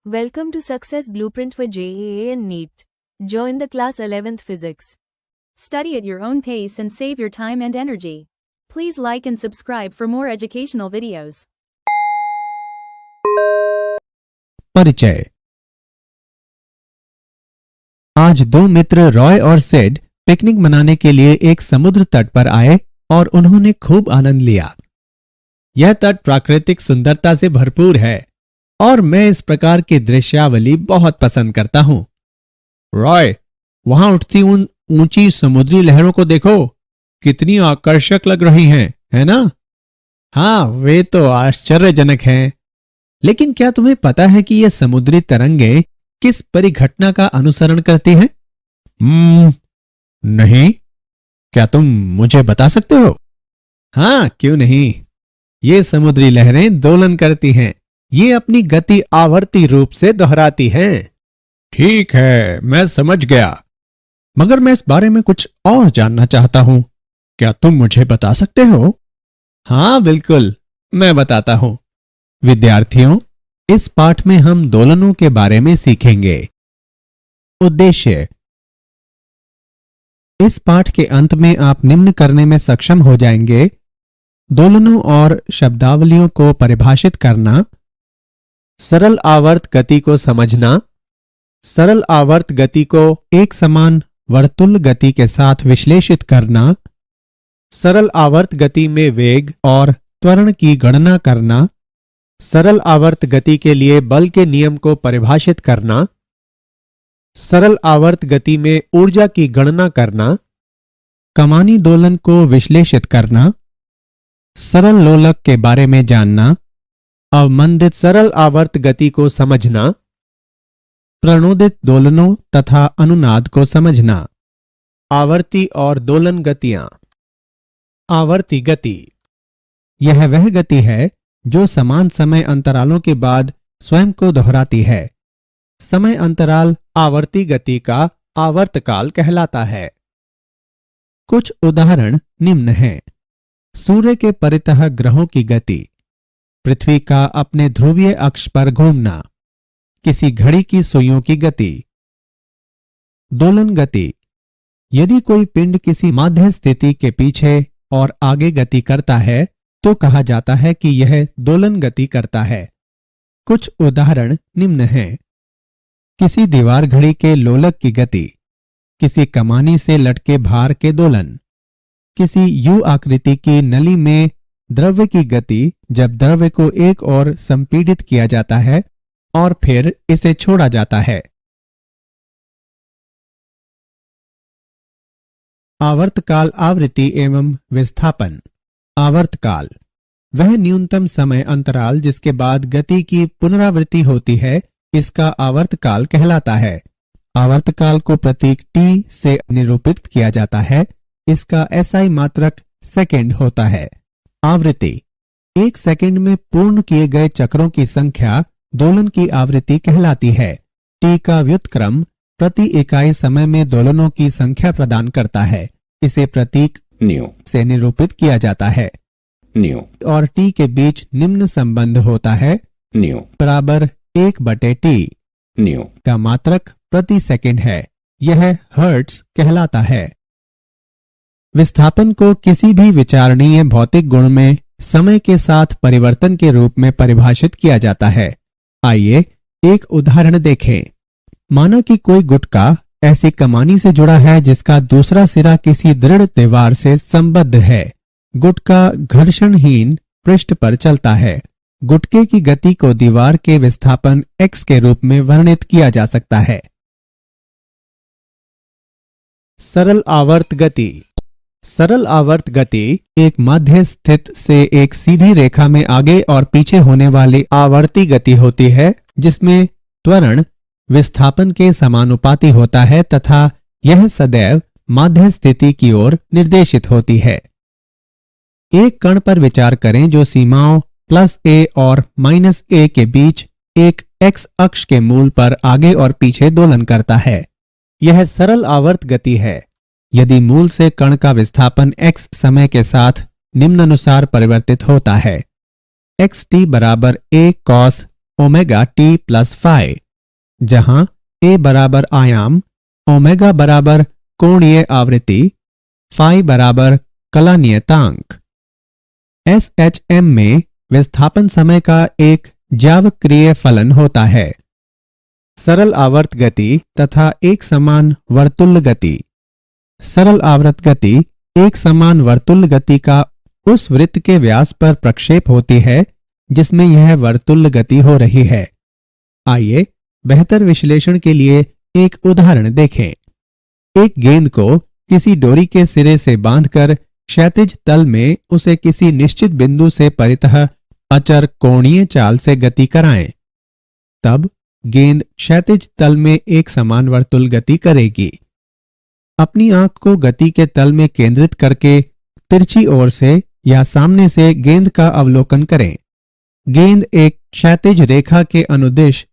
Welcome to Success Blueprint for JEE and NEET. Join the class 11th Physics. Study at your own pace and save your time and energy. Please like and subscribe for more educational videos. परिचय। आज दो मित्र रॉय और said picnic मनाने के लिए एक समुद्र तट पर आए और उन्होंने खूब आनंद लिया। यह तट प्राकृतिक सुंदरता से भरपूर है और मैं इस प्रकार की दृश्यावली बहुत पसंद करता हूं। रॉय, वहां उठती उन ऊंची समुद्री लहरों को देखो, कितनी आकर्षक लग रही हैं, है ना? हाँ, वे तो आश्चर्यजनक हैं। लेकिन क्या तुम्हें पता है कि ये समुद्री तरंगें किस परिघटना का अनुसरण करती हैं? नहीं। क्या तुम मुझे बता सकते हो? हाँ, क्यों नहीं। ये समुद्री लहरें दोलन करती हैं। ये अपनी गति आवर्ती रूप से दोहराती हैं। ठीक है, मैं समझ गया। मगर मैं इस बारे में कुछ और जानना चाहता हूं। क्या तुम मुझे बता सकते हो? हाँ, बिल्कुल, मैं बताता हूं। विद्यार्थियों, इस पाठ में हम दोलनों के बारे में सीखेंगे। उद्देश्य। इस पाठ के अंत में आप निम्न करने में सक्षम हो जाएंगे: दोलनों और शब्दावलियों को परिभाषित करना, सरल आवर्त गति को समझना, सरल आवर्त गति को एक समान वर्तुल गति के साथ विश्लेषित करना, सरल आवर्त गति में वेग और त्वरण की गणना करना, सरल आवर्त गति के लिए बल के नियम को परिभाषित करना, सरल आवर्त गति में ऊर्जा की गणना करना, कमानी दोलन को विश्लेषित करना, सरल लोलक के बारे में जानना, अवमंदित सरल आवर्त गति को समझना, प्रणोदित दोलनों तथा अनुनाद को समझना। आवर्ती और दोलन गतियां। आवर्ती गति यह वह गति है जो समान समय अंतरालों के बाद स्वयं को दोहराती है। समय अंतराल आवर्ती गति का आवर्तकाल कहलाता है। कुछ उदाहरण निम्न हैं: सूर्य के परितः ग्रहों की गति, पृथ्वी का अपने ध्रुवीय अक्ष पर घूमना, किसी घड़ी की सुइयों की गति। दोलन गति। यदि कोई पिंड किसी माध्य स्थिति के पीछे और आगे गति करता है तो कहा जाता है कि यह दोलन गति करता है। कुछ उदाहरण निम्न हैं: किसी दीवार घड़ी के लोलक की गति, किसी कमानी से लटके भार के दोलन, किसी यू आकृति की नली में द्रव्य की गति जब द्रव्य को एक ओर संपीड़ित किया जाता है और फिर इसे छोड़ा जाता है। आवर्तकाल आवृत्ति एवं विस्थापन। आवर्तकाल वह न्यूनतम समय अंतराल जिसके बाद गति की पुनरावृत्ति होती है, इसका आवर्तकाल कहलाता है। आवर्तकाल को प्रतीक टी से निरूपित किया जाता है। इसका एसआई मात्रक सेकंड होता है। आवृत्ति एक सेकंड में पूर्ण किए गए चक्रों की संख्या दोलन की आवृत्ति कहलाती है। टी का व्युत्क्रम प्रति इकाई समय में दोलनों की संख्या प्रदान करता है। इसे प्रतीक न्यू से निरूपित किया जाता है। न्यू और टी के बीच निम्न संबंध होता है: न्यू बराबर 1/t। न्यू का मात्रक प्रति सेकंड है। यह हर्ट्ज कहलाता है। विस्थापन को किसी भी विचारणीय भौतिक गुण में समय के साथ परिवर्तन के रूप में परिभाषित किया जाता है। आइए एक उदाहरण देखें। माना कि कोई गुटका ऐसी कमानी से जुड़ा है जिसका दूसरा सिरा किसी दृढ़ दीवार से संबद्ध है। गुटका घर्षणहीन पृष्ठ पर चलता है। गुटके की गति को दीवार के विस्थापन x के रूप में वर्णित किया जा सकता है। सरल आवर्त गति। सरल आवर्त गति एक मध्य स्थित से एक सीधी रेखा में आगे और पीछे होने वाली आवर्ती गति होती है, जिसमें त्वरण विस्थापन के समानुपाती होता है तथा यह सदैव माध्य स्थिति की ओर निर्देशित होती है। एक कण पर विचार करें जो सीमाओं +a और -a के बीच एक x अक्ष के मूल पर आगे और पीछे दोलन करता है। यह सरल आवर्त गति है। यदि मूल से कण का विस्थापन x समय के साथ निम्नानुसार परिवर्तित होता है: xt बराबर a cos omega t plus phi, जहां ए बराबर आयाम, ओमेगा बराबर कोणीय आवृत्ति, फाई बराबर कला नियतांक। SHM में विस्थापन समय का एक ज्यावक्रिय फलन होता है। सरल आवर्त गति तथा एक समान वर्तुल्य गति। सरल आवर्त गति एक समान वर्तुल्य गति का उस वृत्त के व्यास पर प्रक्षेप होती है जिसमें यह वर्तुल्य गति हो रही है। आइए बेहतर विश्लेषण के लिए एक उदाहरण देखें। एक गेंद को किसी डोरी के सिरे से बांधकर क्षैतिज तल में उसे किसी निश्चित बिंदु से परितः अचर कोणीय चाल से गति कराएं। तब गेंद क्षैतिज तल में एक समान वर्तुल गति करेगी। अपनी आंख को गति के तल में केंद्रित करके तिरछी ओर से या सामने से गेंद का अवलोकन करें। गेंद एक क्षैतिज रेखा के अनुदिश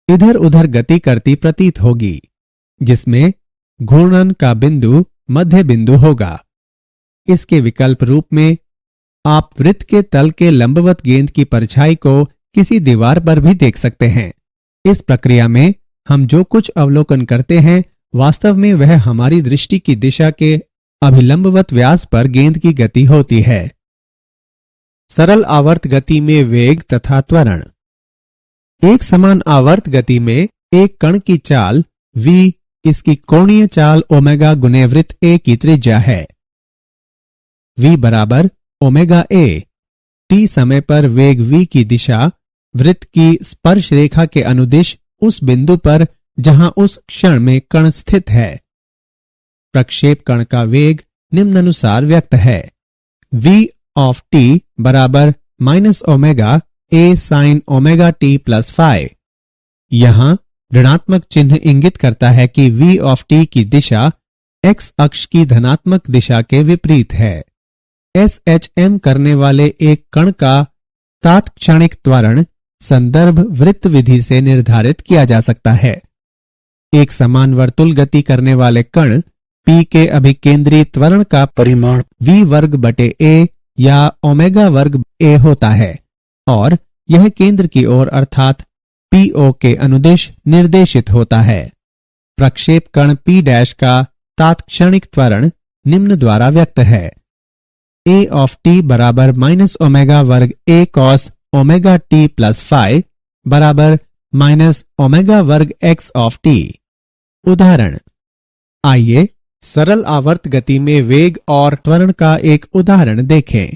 इधर उधर गति करती प्रतीत होगी, जिसमें घूर्णन का बिंदु मध्य बिंदु होगा। इसके विकल्प रूप में आप वृत्त के तल के लंबवत गेंद की परछाई को किसी दीवार पर भी देख सकते हैं। इस प्रक्रिया में हम जो कुछ अवलोकन करते हैं वास्तव में वह हमारी दृष्टि की दिशा के अभिलंबवत व्यास पर गेंद की गति होती है। सरल आवर्त गति में वेग तथा त्वरण। एक समान आवर्त गति में एक कण की चाल v इसकी कोणीय चाल ओमेगा गुने वृत्त a की त्रिज्या है। v बराबर ओमेगा a। t समय पर वेग v की दिशा वृत्त की स्पर्श रेखा के अनुदिश उस बिंदु पर जहां उस क्षण में कण स्थित है। प्रक्षेप कण का वेग निम्नानुसार व्यक्त है। v ऑफ t बराबर minus omega a sine omega t plus phi. यहां ऋणात्मक चिन्ह इंगित करता है कि v ऑफ t की दिशा x अक्ष की धनात्मक दिशा के विपरीत है। SHM करने वाले एक कण का तात्क्षणिक त्वरण संदर्भ वृत्त विधि से निर्धारित किया जा सकता है। एक समान वर्तुल गति करने वाले कण P के अभिकेंद्री त्वरण का परिमाण v वर्ग बटे a या ओमेगा वर्ग a होता है और यह केंद्र की ओर अर्थात PO के अनुदिश निर्देशित होता है। प्रक्षेप कण P डैश का तात्क्षणिक त्वरण निम्न द्वारा व्यक्त है। a ऑफ t बराबर माइनस ओमेगा वर्ग a cos omega t plus phi बराबर माइनस ओमेगा वर्ग x ऑफ t। उदाहरण। आइए सरल आवर्त गति में वेग और त्वरण का एक उदाहरण देखें।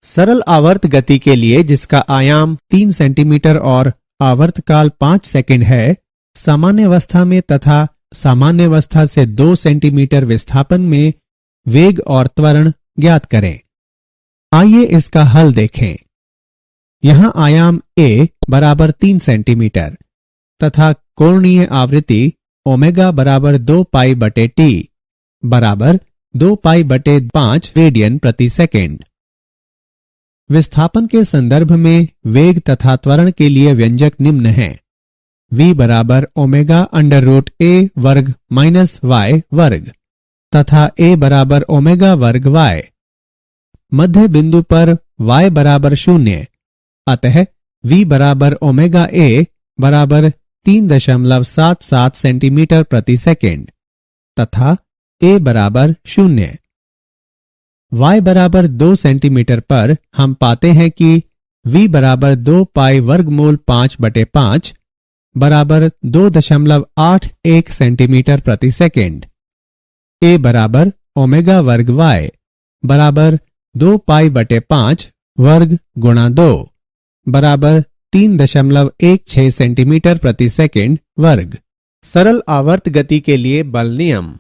सरल आवर्त गति के लिए जिसका आयाम 3 सेंटीमीटर और आवर्तकाल 5 सेकंड है, सामान्य अवस्था में तथा सामान्य अवस्था से 2 सेंटीमीटर विस्थापन में वेग और त्वरण ज्ञात करें। आइए इसका हल देखें। यहां आयाम a बराबर 3 सेंटीमीटर तथा कोणीय आवृत्ति ओमेगा बराबर 2 पाई बटे t बराबर 2 पाई बटे 5 रेडियन प्रति सेकेंड। विस्थापन के संदर्भ में वेग तथा त्वरण के लिए व्यंजक निम्न है। v बराबर ओमेगा अंडर रूट a वर्ग माइनस y वर्ग तथा a बराबर ओमेगा वर्ग y। मध्य बिंदु पर y बराबर 0, अतः v बराबर ओमेगा a बराबर 3.77 सेंटीमीटर प्रति सेकेंड तथा a बराबर 0। y बराबर 2 सेंटीमीटर पर हम पाते हैं कि v बराबर 2 पाई वर्गमूल 5 बटे 5 बराबर 2.81 सेंटीमीटर प्रति सेकेंड। a बराबर ओमेगा वर्ग y बराबर 2 पाई बटे 5 वर्ग गुणा 2 बराबर 3.16 सेंटीमीटर प्रति सेकेंड वर्ग। सरल आवर्त गति के लिए बल नियम।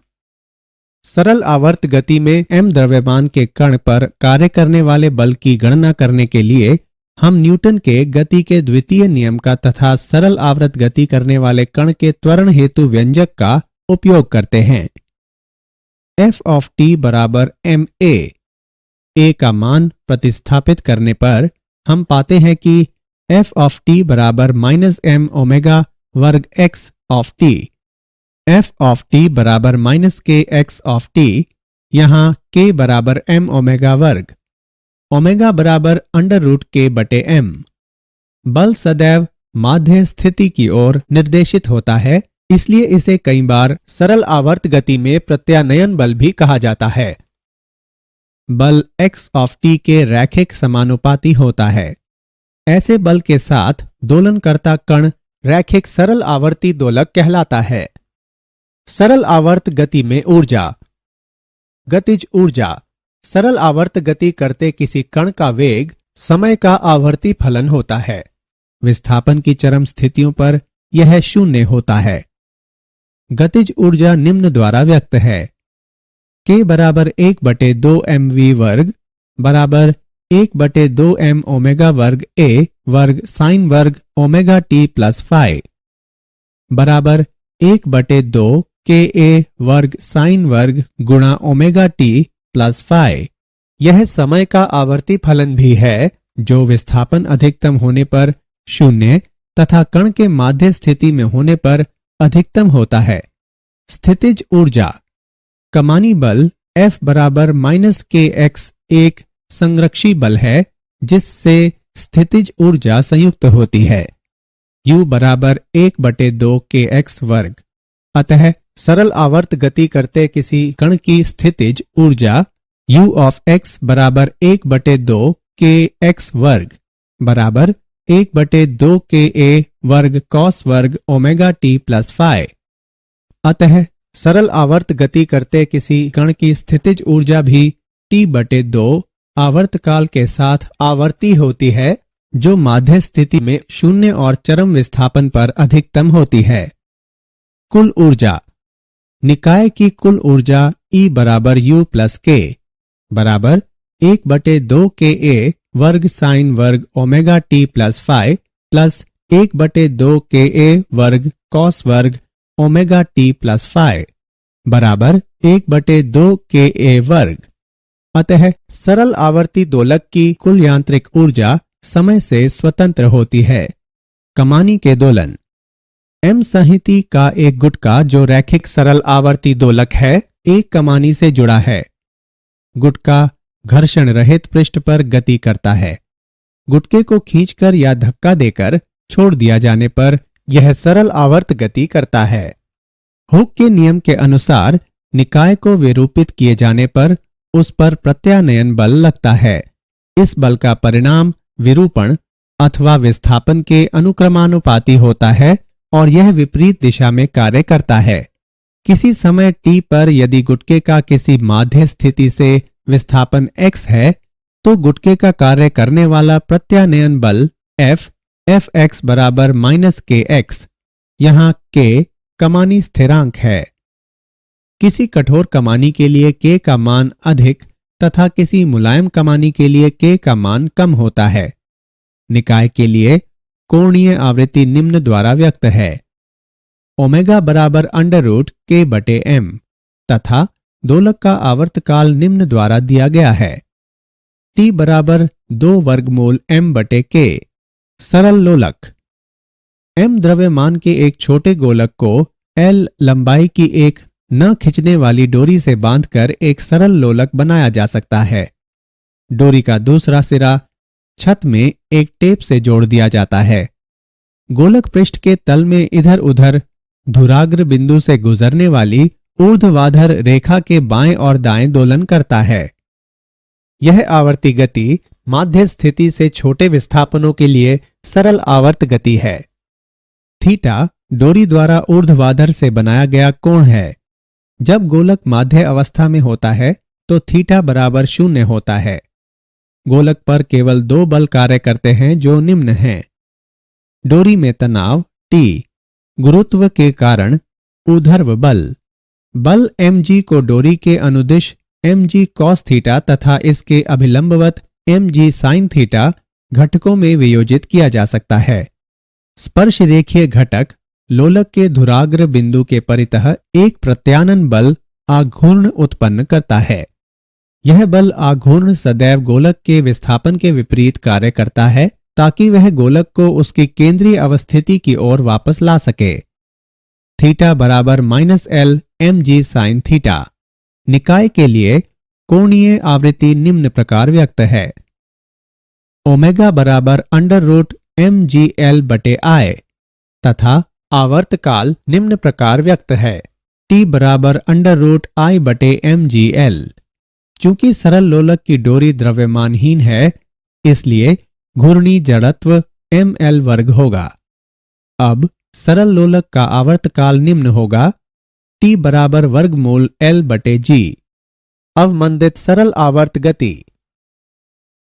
सरल आवर्त गति में m द्रव्यमान के कण पर कार्य करने वाले बल की गणना करने के लिए हम न्यूटन के गति के द्वितीय नियम का तथा सरल आवर्त गति करने वाले कण के त्वरण हेतु व्यंजक का उपयोग करते हैं। f ऑफ t बराबर ma। a का मान प्रतिस्थापित करने पर हम पाते हैं कि f ऑफ t बराबर माइनस m ओमेगा वर्ग x of t। f of t बराबर minus k x of t, यहाँ k बराबर m ओमेगा वर्ग, ओमेगा बराबर अंडर रूट k बटे m। बल सदैव माध्य स्थिति की ओर निर्देशित होता है, इसलिए इसे कई बार सरल आवर्त गति में प्रत्यानयन बल भी कहा जाता है। बल x ऑफ t के रैखिक समानुपाती होता है। ऐसे बल के साथ दोलनकर्ता कण रैखिक सरल आवर्ती दोलक कहलाता है। सरल आवर्त गति में ऊर्जा। गतिज ऊर्जा। सरल आवर्त गति करते किसी कण का वेग समय का आवर्ती फलन होता है। विस्थापन की चरम स्थितियों पर यह शून्य होता है। गतिज ऊर्जा निम्न द्वारा व्यक्त है। K बराबर 1/2 mv वर्ग बराबर 1/2 m ओमेगा वर्ग a वर्ग साइन वर्ग ओमेगा t प्लस फाई बराबर 1/2 Ka वर्ग साइन वर्ग गुणा ओमेगा t प्लस फाई। यह समय का आवर्ती फलन भी है जो विस्थापन अधिकतम होने पर शून्य तथा कण के माध्य स्थिति में होने पर अधिकतम होता है। स्थितिज ऊर्जा। कमानी बल F बराबर -kx एक संरक्षी बल है जिससे स्थितिज ऊर्जा संयुक्त होती है। U बराबर 1/2 kx वर्ग। अतः सरल आवर्त गति करते किसी कण की स्थितिज ऊर्जा U ऑफ x बराबर 1/2 kx वर्ग बराबर 1/2 ka वर्ग cos वर्ग ओमेगा t प्लस फाई। अतः सरल आवर्त गति करते किसी कण की स्थितिज ऊर्जा भी t/2 आवर्तकाल के साथ आवर्ती होती है जो माध्य स्थिति में शून्य और चरम विस्थापन पर अधिकतम होती है। कुल ऊर्जा। निकाय की कुल ऊर्जा E बराबर U प्लस K बराबर 1/2 Ka वर्ग साइन वर्ग omega t plus phi plus 1/2 Ka वर्ग कॉस वर्ग ओमेगा t प्लस फाई बराबर 1/2 Ka वर्ग। अतः सरल आवर्ती दोलक की कुल यांत्रिक ऊर्जा समय से स्वतंत्र होती है। कमानी के दोलन। M संहिति का एक गुटका जो रैखिक सरल आवर्ती दोलक है एक कमानी से जुड़ा है। गुटका घर्षण रहित पृष्ठ पर गति करता है। गुटके को खींचकर या धक्का देकर छोड़ दिया जाने पर यह सरल आवर्त गति करता है। हुक के नियम के अनुसार निकाय को विरूपित किए जाने पर उस पर प्रत्यानयन बल लगता है। इस बल का परिणाम विरूपण अथवा विस्थापन के अनुक्रमानुपाती होता है और यह विपरीत दिशा में कार्य करता है। किसी समय t पर यदि गुटके का किसी माध्य स्थिति से विस्थापन x है तो गुटके का कार्य करने वाला प्रत्यानयन बल Fx बराबर -kx। यहाँ k कमानी स्थिरांक है। किसी कठोर कमानी के लिए k का मान अधिक तथा किसी मुलायम कमानी के लिए k का मान कम होता है। निकाय के लिए कोणीय आवृत्ति निम्न द्वारा व्यक्त है। ओमेगा बराबर √k/m तथा दोलक का आवर्तकाल निम्न द्वारा दिया गया है। t बराबर 2 वर्गमूल m/k। सरल लोलक। m द्रव्यमान के एक छोटे गोलक को L लंबाई की एक न खिंचने वाली डोरी से बांधकर एक सरल लोलक बनाया जा सकता है। डोरी का दूसरा सिरा छत में एक टेप से जोड़ दिया जाता है। गोलक पृष्ठ के तल में इधर उधर धुराग्र बिंदु से गुजरने वाली ऊर्ध्वाधर रेखा के बाएं और दाएं दोलन करता है। यह आवर्ती गति माध्य स्थिति से छोटे विस्थापनों के लिए सरल आवर्त गति है। थीटा डोरी द्वारा ऊर्ध्वाधर से बनाया गया कोण है। जब गोलक माध्य अवस्था में होता है तो थीटा बराबर 0 होता है। गोलक पर केवल 2 बल कार्य करते हैं जो निम्न हैं। डोरी में तनाव T, गुरुत्व के कारण ऊर्ध्व बल mg को डोरी के अनुदिश mg cos थीटा तथा इसके अभिलंबवत mg sin थीटा घटकों में वियोजित किया जा सकता है। स्पर्श रेखीय घटक लोलक के धुराग्र बिंदु के परितः एक प्रत्यानन बल आघूर्ण उत्पन्न करता है। यह बल आघूर्ण सदैव गोलक के विस्थापन के विपरीत कार्य करता है ताकि वह गोलक को उसकी केंद्रीय अवस्थिति की ओर वापस ला सके। थीटा बराबर -L mg sin थीटा। निकाय के लिए कोणीय आवृत्ति निम्न प्रकार व्यक्त है। ओमेगा बराबर mgl/I तथा आवर्तकाल निम्न प्रकार व्यक्त है T बराबर √I/mgl। चूंकि सरल लोलक की डोरी द्रव्यमानहीन है, इसलिए घूर्णी जड़त्व ml वर्ग होगा। अब सरल लोलक का आवर्तकाल निम्न होगा T बराबर वर्गमूल L/G। अवमंदित सरल आवर्त गति।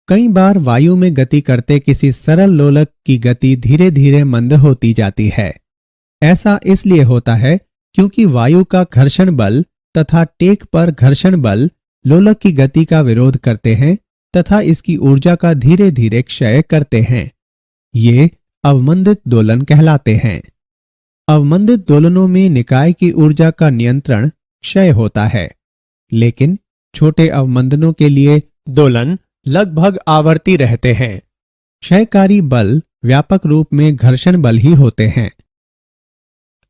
कई बार वायु में गति करते किसी सरल लोलक की गति धीरे धीरे मंद होती जाती है। ऐसा इसलिए होता है क्योंकि वायु का घर्षण बल तथा टेक पर घर्षण बल लोलक की गति का विरोध करते हैं तथा इसकी ऊर्जा का धीरे धीरे क्षय करते हैं। ये अवमंदित दोलन कहलाते हैं। अवमंदित दोलनों में निकाय की ऊर्जा का नियंत्रण क्षय होता है, लेकिन छोटे अवमंदनों के लिए दोलन लगभग आवर्ती रहते हैं। क्षयकारी बल व्यापक रूप में घर्षण बल ही होते हैं।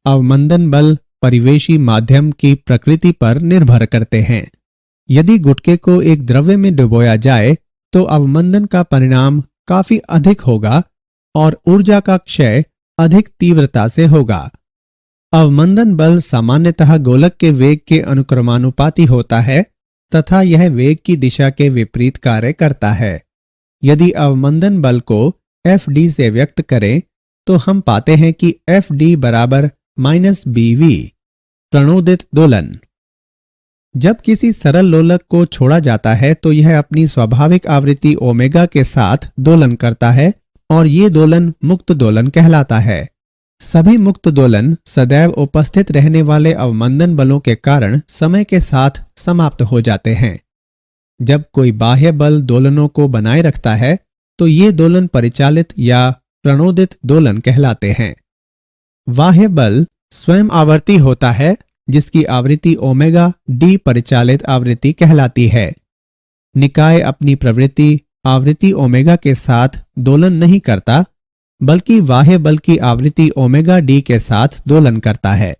अवमंदन बल परिवेशी माध्यम की प्रकृति पर निर्भर करते हैं। यदि गुटके को एक द्रव्य में डुबोया जाए तो अवमंदन का परिणाम काफी अधिक होगा और ऊर्जा का क्षय अधिक तीव्रता से होगा। अवमंदन बल सामान्यतः गोलक के वेग के अनुक्रमानुपाती होता है तथा यह वेग की दिशा के विपरीत कार्य करता है। यदि अवमंदन बल को Fd से व्यक्त करें तो हम पाते हैं कि Fd बराबर -bv। प्रणोदित दोलन। जब किसी सरल लोलक को छोड़ा जाता है तो यह अपनी स्वाभाविक आवृत्ति ओमेगा के साथ दोलन करता है और ये दोलन मुक्त दोलन कहलाता है। सभी मुक्त दोलन सदैव उपस्थित रहने वाले अवमंदन बलों के कारण समय के साथ समाप्त हो जाते हैं। जब कोई बाह्य बल दोलनों को बनाए रखता है तो ये दोलन परिचालित या प्रणोदित दोलन कहलाते हैं। बाह्य बल स्वयं आवर्ती होता है जिसकी आवृत्ति ओमेगा डी परिचालित आवृत्ति कहलाती है। निकाय अपनी प्रवृत्ति आवृत्ति ओमेगा के साथ दोलन नहीं करता, बल्कि बाह्य बल की आवृत्ति ओमेगा डी के साथ दोलन करता है।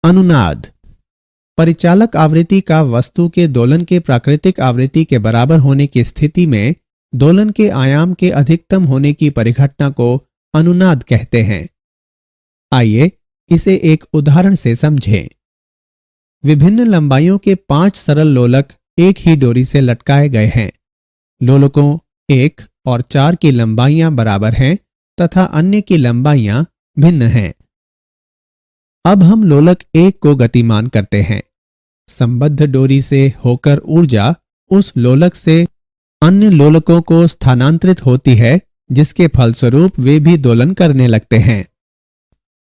अनुनाद। परिचालक आवृत्ति का वस्तु के दोलन के प्राकृतिक आवृत्ति के बराबर होने की स्थिति में दोलन के आयाम के अधिकतम होने की परिघटना को अनुनाद कहते हैं। आइए इसे एक उदाहरण से समझें। विभिन्न लंबाइयों के 5 सरल लोलक एक ही डोरी से लटकाए गए हैं। लोलकों 1 और 4 की लंबाइयां बराबर हैं तथा अन्य की लंबाइयां भिन्न हैं। अब हम लोलक 1 को गतिमान करते हैं। संबद्ध डोरी से होकर ऊर्जा उस लोलक से अन्य लोलकों को स्थानांतरित होती है, जिसके फलस्वरूप वे भी दोलन करने लगते हैं।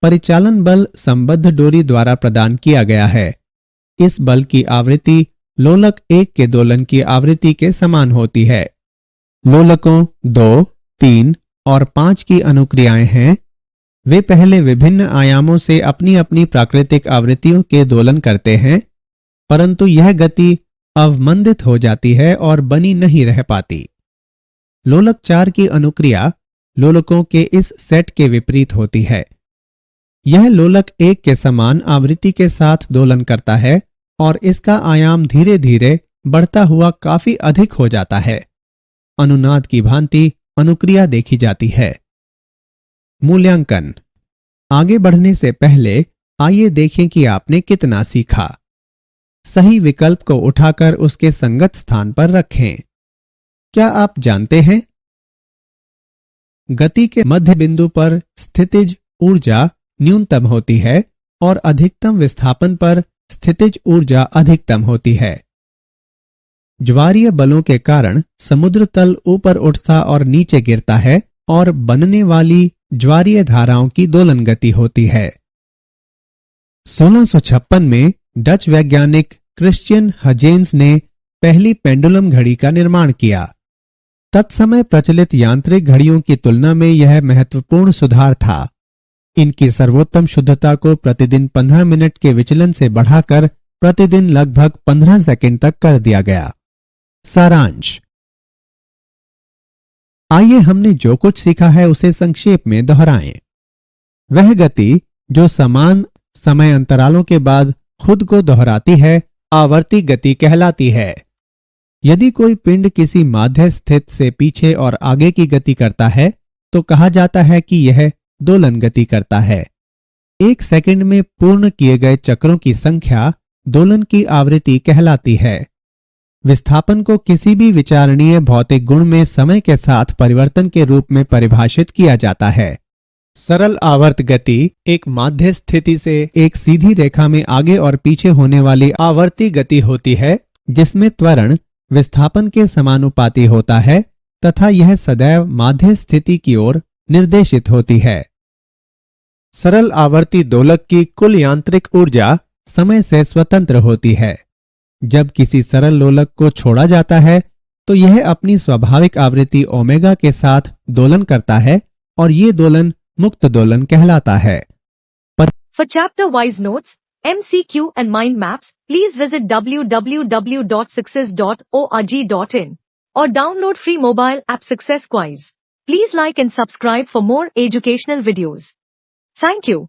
परिचालन बल संबद्ध डोरी द्वारा प्रदान किया गया है। इस बल की आवृत्ति लोलक 1 के दोलन की आवृत्ति के समान होती है। लोलकों 2, 3 और 5 की अनुक्रियाएं हैं। वे पहले विभिन्न आयामों से अपनी अपनी प्राकृतिक आवृत्तियों के दोलन करते हैं, परंतु यह गति अवमंदित हो जाती है और बनी नहीं रह पाती। लोलक 4 की अनुक्रिया लोलकों के इस सेट के विपरीत होती है। यह लोलक 1 के समान आवृत्ति के साथ दोलन करता है और इसका आयाम धीरे धीरे बढ़ता हुआ काफी अधिक हो जाता है। अनुनाद की भांति अनुक्रिया देखी जाती है। मूल्यांकन। आगे बढ़ने से पहले आइए देखें कि आपने कितना सीखा। सही विकल्प को उठाकर उसके संगत स्थान पर रखें। क्या आप जानते हैं? गति के मध्य बिंदु पर स्थितिज ऊर्जा न्यूनतम होती है और अधिकतम विस्थापन पर स्थितिज ऊर्जा अधिकतम होती है। ज्वारीय बलों के कारण समुद्र तल ऊपर उठता और नीचे गिरता है और बनने वाली ज्वारीय धाराओं की दोलन गति होती है। 1656 में डच वैज्ञानिक क्रिश्चियन हजेंस ने पहली पेंडुलम घड़ी का निर्माण किया। तत्समय प्रचलित यांत्रिक घड़ियों की तुलना में यह महत्वपूर्ण सुधार था। इनकी सर्वोत्तम शुद्धता को प्रतिदिन 15 मिनट के विचलन से बढ़ाकर प्रतिदिन लगभग 15 सेकंड तक कर दिया गया। सारांश। आइए हमने जो कुछ सीखा है उसे संक्षेप में दोहराएं। वह गति जो समान समय अंतरालों के बाद खुद को दोहराती है आवर्ती गति कहलाती है। यदि कोई पिंड किसी माध्य स्थित से पीछे और आगे की गति करता है तो कहा जाता है कि यह दोलन गति करता है। 1 सेकंड में पूर्ण किए गए चक्रों की संख्या दोलन की आवृत्ति कहलाती है। विस्थापन को किसी भी विचारणीय भौतिक गुण में समय के साथ परिवर्तन के रूप में परिभाषित किया जाता है। सरल आवर्त गति एक माध्य स्थिति से एक सीधी रेखा में आगे और पीछे होने वाली आवर्ती गति होती है, जिसमें त्वरण विस्थापन के समानुपाती होता है तथा यह सदैव माध्य स्थिति की ओर निर्देशित होती है। सरल आवर्ती दोलक की कुल यांत्रिक ऊर्जा समय से स्वतंत्र होती है। जब किसी सरल दोलक को छोड़ा जाता है तो यह अपनी स्वाभाविक आवृत्ति ओमेगा के साथ दोलन करता है और ये दोलन मुक्त दोलन कहलाता है। For chapter-wise notes, MCQ and mind maps, please visit www.success.org.in or download free mobile app Success Quiz. Please like and subscribe for more educational videos. Thank you.